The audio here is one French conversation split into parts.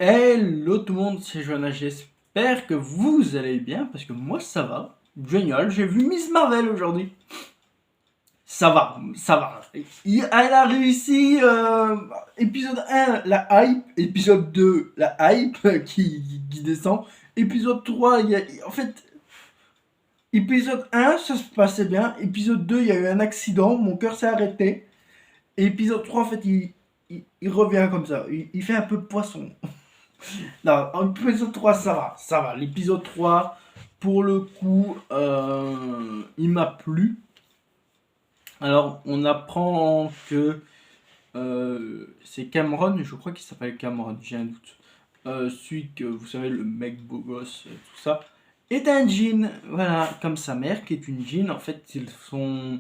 Hello tout le monde, c'est Johanna, j'espère que vous allez bien, parce que moi ça va, génial, j'ai vu Miss Marvel aujourd'hui. Ça va. Elle a réussi, épisode 1, la hype, épisode 2, la hype qui descend, épisode 3, en fait, épisode 1, ça se passait bien, épisode 2, il y a eu un accident, mon cœur s'est arrêté, et épisode 3, en fait, il revient comme ça, il fait un peu poisson. Non, l'épisode 3, ça va, ça va. L'épisode 3, pour le coup, il m'a plu. Alors, on apprend que c'est Cameron, je crois qu'il s'appelle Cameron, j'ai un doute. Celui que, vous savez, le mec beau gosse, tout ça, est un djinn. Voilà, comme sa mère qui est une djinn. En fait, ils sont.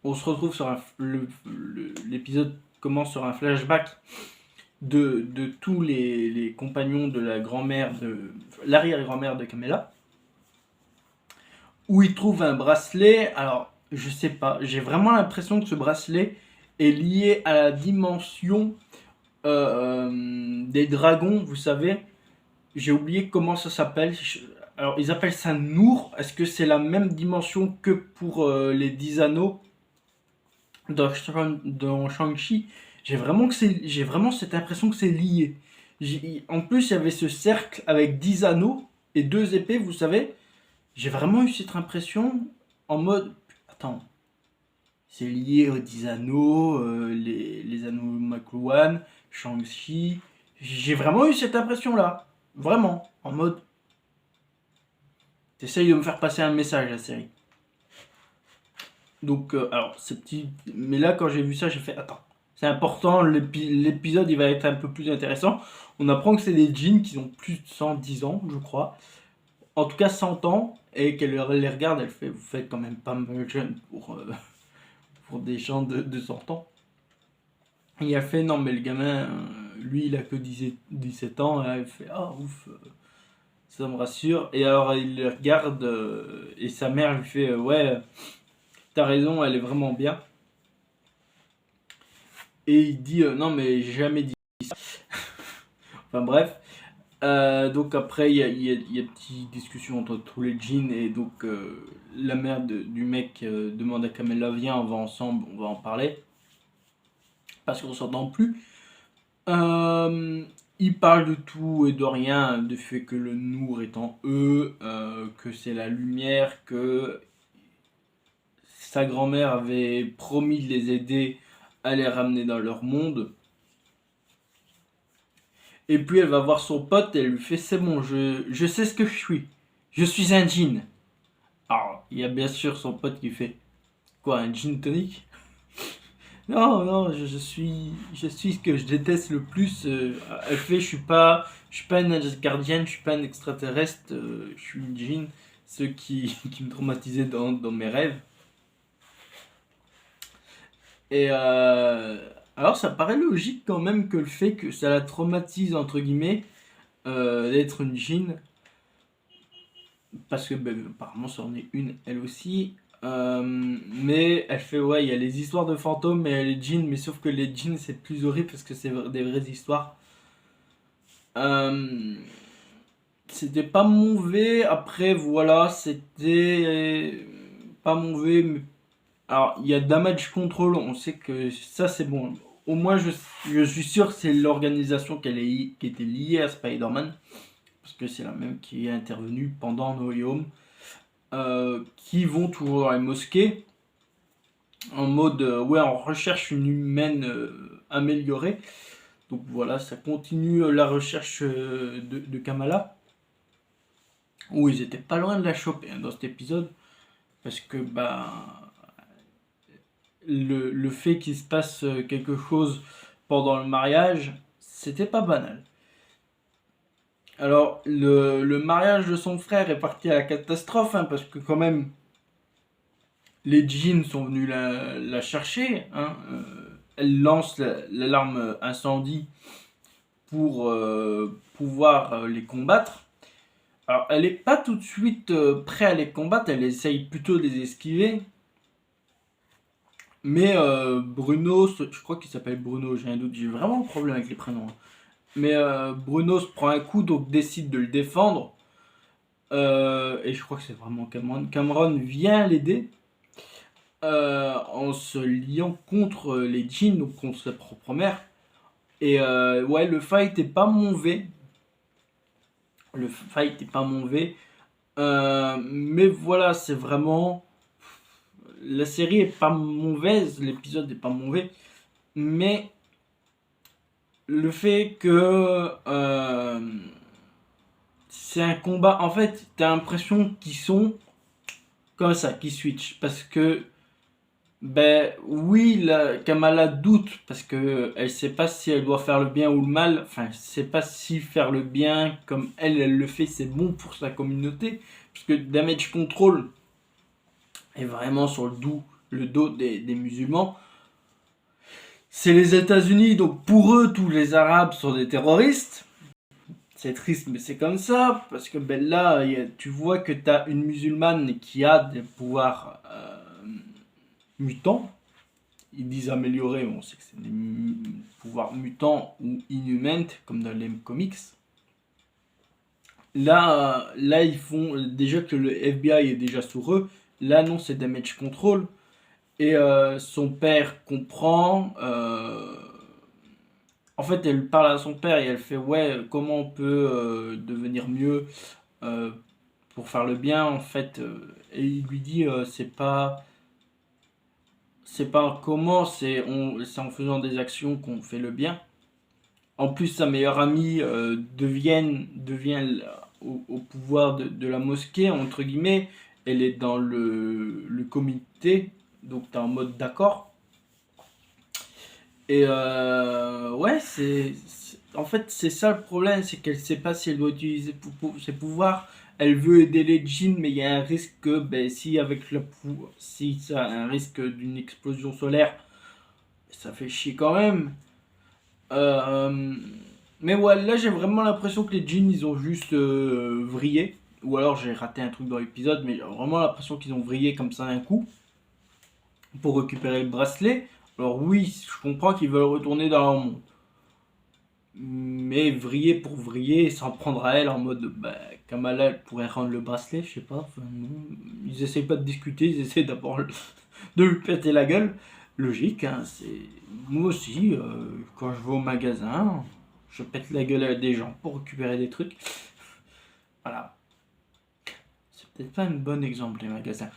On se retrouve sur l'épisode commence sur un flashback de tous les compagnons de la grand-mère de l'arrière-grand-mère de Camilla, où il trouve un bracelet. Alors, je sais pas, j'ai vraiment l'impression que ce bracelet est lié à la dimension des dragons, vous savez. J'ai oublié comment ça s'appelle. Alors, ils appellent ça Nour. Est-ce que c'est la même dimension que pour les 10 anneaux dans Shang-Chi? J'ai vraiment cette impression que c'est lié. En plus, il y avait ce cercle avec 10 anneaux et 2 épées, vous savez. J'ai vraiment eu cette impression en mode, attends, c'est lié aux 10 anneaux, les anneaux McLuhan, Shang-Chi. J'ai vraiment eu cette impression-là. Vraiment. En mode, t'essayes de me faire passer un message, la série. Donc, alors, c'est petit. Mais là, quand j'ai vu ça, j'ai fait, attends, c'est important, l'épisode il va être un peu plus intéressant. On apprend que c'est des djinns qui ont plus de 110 ans, je crois. En tout cas, 100 ans, et qu'elle les regarde, elle fait, vous faites quand même pas mal jeune pour des gens de 100 ans. Et elle fait, non, mais le gamin, lui, il a que 17 ans, et elle fait, ah, ouf, ça me rassure. Et alors, il les regarde, et sa mère lui fait, ouais, t'as raison, elle est vraiment bien. Et il dit, non, mais j'ai jamais dit ça. Enfin, bref. Donc après, il y a une petite discussion entre tous les djinns et donc la mère du mec demande à Kamala, viens, on va ensemble, on va en parler. Parce qu'on s'entend plus. Il parle de tout et de rien, du fait que le Nour est en eux, que c'est la lumière, que sa grand-mère avait promis de les aider à les ramener dans leur monde. Et puis elle va voir son pote et elle lui fait, c'est bon, je sais ce que je suis. Je suis un djinn. Alors, il y a bien sûr son pote qui fait, quoi, un gin tonic? Non, non, je suis ce que je déteste le plus. Elle fait, je suis pas une gardienne, je suis pas un extraterrestre, je suis une djinn. Ce qui me traumatisait dans mes rêves. Et alors, ça paraît logique quand même que le fait que ça la traumatise, entre guillemets, d'être une djinn. Parce que ben, apparemment, ça en est une, elle aussi. Mais elle fait, ouais, il y a les histoires de fantômes et les djinns, mais sauf que les djinns, c'est plus horrible parce que c'est des vraies histoires. Euh, C'était pas mauvais, après, voilà, c'était pas mauvais, mais. Alors, il y a Damage Control, on sait que ça, c'est bon. Au moins, je suis sûr que c'est l'organisation qui était liée à Spider-Man, parce que c'est la même qui est intervenue pendant No Way Home, qui vont toujours dans les mosquées en mode ouais, on recherche une humaine améliorée. Donc voilà, ça continue la recherche de Kamala, où ils étaient pas loin de la choper hein, dans cet épisode, parce que bah le fait qu'il se passe quelque chose pendant le mariage, c'était pas banal. Alors le mariage de son frère est parti à la catastrophe, hein, parce que quand même les djinns sont venus la chercher. Hein, elle lance l'alarme incendie pour pouvoir les combattre. Alors, elle n'est pas tout de suite prête à les combattre, elle essaye plutôt de les esquiver. Mais Bruno, je crois qu'il s'appelle Bruno, j'ai un doute, j'ai vraiment un problème avec les prénoms. Mais Bruno se prend un coup, donc décide de le défendre. Et je crois que c'est vraiment Cameron. Cameron vient l'aider en se liant contre les djinns, donc contre sa propre mère. Et ouais, le fight est pas mauvais. Le fight est pas mauvais. Mais voilà, c'est vraiment. La série est pas mauvaise, l'épisode est pas mauvais. Mais le fait que c'est un combat, en fait, t'as l'impression qu'ils sont comme ça, qu'ils switchent. Parce que, ben oui, Kamala doute, parce que elle sait pas si elle doit faire le bien ou le mal. Enfin, elle sait pas si faire le bien comme elle le fait, c'est bon pour sa communauté. Parce que Damage Control est vraiment sur le dos des musulmans. C'est les États-Unis, donc pour eux, tous les Arabes sont des terroristes. C'est triste, mais c'est comme ça, parce que ben là, tu vois que tu as une musulmane qui a des pouvoirs mutants. Ils disent améliorés, on sait que c'est des pouvoirs mutants ou inhumains, comme dans les comics. Là, ils font déjà que le FBI est déjà sur eux. Là, non, c'est Damage Control. Et son père comprend. En fait, elle parle à son père et elle fait ouais, comment on peut devenir mieux euh, pour faire le bien en fait. Et il lui dit c'est pas comment, c'est en faisant des actions qu'on fait le bien. En plus, sa meilleure amie devient au pouvoir de la mosquée entre guillemets. Elle est dans le comité, donc t'es en mode d'accord. Et ouais, en fait, c'est ça le problème, c'est qu'elle sait pas si elle doit utiliser ses pouvoirs. Elle veut aider les djinns, mais il y a un risque que, ben, si avec si ça a un risque d'une explosion solaire, ça fait chier quand même. Euh, mais ouais, là j'ai vraiment l'impression que les djinns ils ont juste vrillé. Ou alors j'ai raté un truc dans l'épisode, mais j'ai vraiment l'impression qu'ils ont vrillé comme ça d'un coup pour récupérer le bracelet. Alors oui, je comprends qu'ils veulent retourner dans leur monde. Mais vriller pour vriller, s'en prendre à elle en mode bah, Kamala elle pourrait rendre le bracelet, je sais pas. Enfin, non. Ils essayent pas de discuter, ils essaient d'abord de lui péter la gueule. Logique, hein, c'est. Moi aussi, quand je vais au magasin, je pète la gueule à des gens pour récupérer des trucs. Voilà. C'est peut-être pas un bon exemple, les magasins.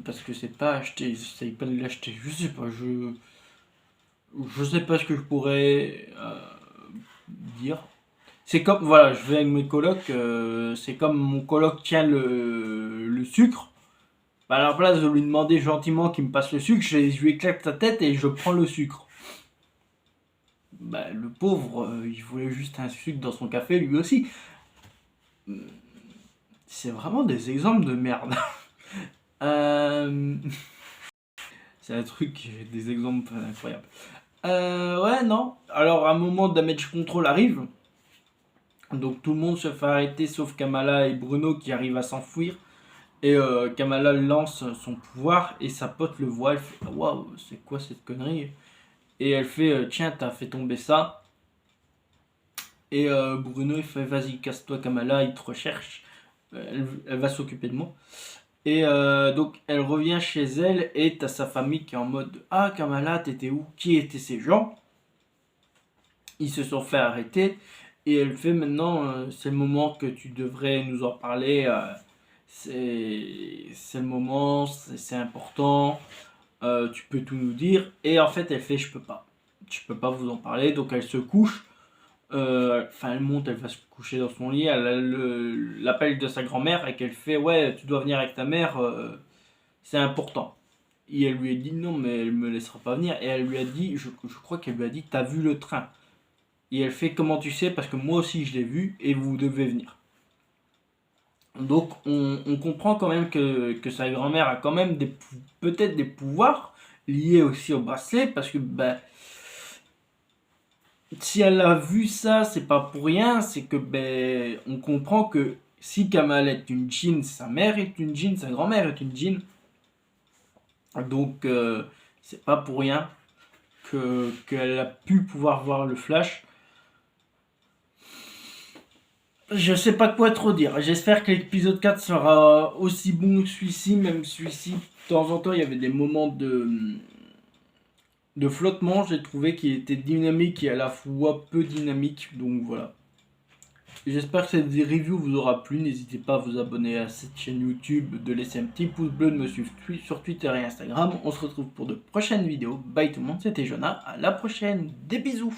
Parce que c'est pas acheter, j'essaye pas de l'acheter. Je sais pas, je sais pas ce que je pourrais dire. C'est comme, voilà, je vais avec mes colocs, c'est comme mon coloc tient le sucre. Bah, à la place de lui demander gentiment qu'il me passe le sucre, je lui éclate sa tête et je prends le sucre. Bah, le pauvre, il voulait juste un sucre dans son café, lui aussi. C'est vraiment des exemples de merde. Euh, c'est un truc, des exemples incroyables. Ouais, non. Alors, un moment, Damage Control arrive. Donc, tout le monde se fait arrêter sauf Kamala et Bruno qui arrivent à s'enfuir. Et Kamala lance son pouvoir et sa pote le voit. Elle fait waouh, c'est quoi cette connerie? Et elle fait tiens, t'as fait tomber ça. Et Bruno il fait vas-y, casse-toi Kamala, il te recherche. Elle va s'occuper de moi. Et donc elle revient chez elle et t'as sa famille qui est en mode ah Kamala, t'étais où? Qui étaient ces gens? Ils se sont fait arrêter. Et elle fait maintenant c'est le moment que tu devrais nous en parler. C'est le moment, c'est important. Tu peux tout nous dire. Et en fait, elle fait je peux pas. Je peux pas vous en parler. Donc elle se couche. Enfin, elle monte, elle va se coucher dans son lit. Elle a l'appel de sa grand-mère et qu'elle fait ouais, tu dois venir avec ta mère. C'est important. Et elle lui a dit non, mais elle me laissera pas venir. Et elle lui a dit, je crois qu'elle lui a dit, t'as vu le train. Et elle fait comment tu sais parce que moi aussi je l'ai vu et vous devez venir. Donc on comprend quand même que sa grand-mère a quand même peut-être des pouvoirs liés aussi au bracelet parce que ben, si elle a vu ça, c'est pas pour rien, c'est que ben, on comprend que si Kamal est une djinn, sa mère est une djinn, sa grand-mère est une djinn. Donc c'est pas pour rien qu'elle a pu pouvoir voir le flash. Je sais pas quoi trop dire. J'espère que l'épisode 4 sera aussi bon que celui-ci, même celui-ci, de temps en temps, il y avait des moments de flottement. J'ai trouvé qu'il était dynamique et à la fois peu dynamique. Donc voilà. J'espère que cette review vous aura plu. N'hésitez pas à vous abonner à cette chaîne YouTube, de laisser un petit pouce bleu, de me suivre sur Twitter et Instagram. On se retrouve pour de prochaines vidéos. Bye tout le monde, c'était Jonah. À la prochaine. Des bisous.